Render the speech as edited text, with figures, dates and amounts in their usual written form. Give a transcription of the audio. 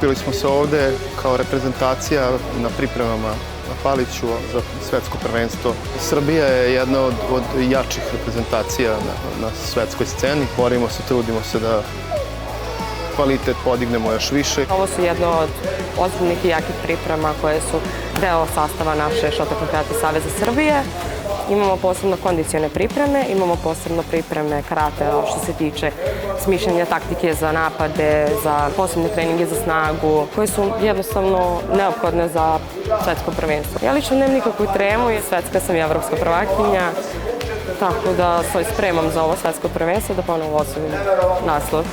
Okupili smo se ovde kao reprezentacija na pripremama na Paliću za svetsko prvenstvo. Srbija je jedna od jačih reprezentacija na svetskoj sceni. Borimo se, trudimo se da kvalitet podignemo još više. Ovo su jedno od ozbiljnih i jakih priprema koje su deo sastava naše Šahovski karate saveza Srbije. Imamo posebno kondicione pripreme, imamo posebno pripreme karate što se tiče smišljanja taktike za napade, za posebne treninge za snagu, koje su jednostavno neophodne za svetsko prvenstvo. Ja lično nemam nikakvu tremu i svetska sam i evropska prvakinja, tako da se spremam za ovo svetsko prvenstvo da ponovo osvojim naslov.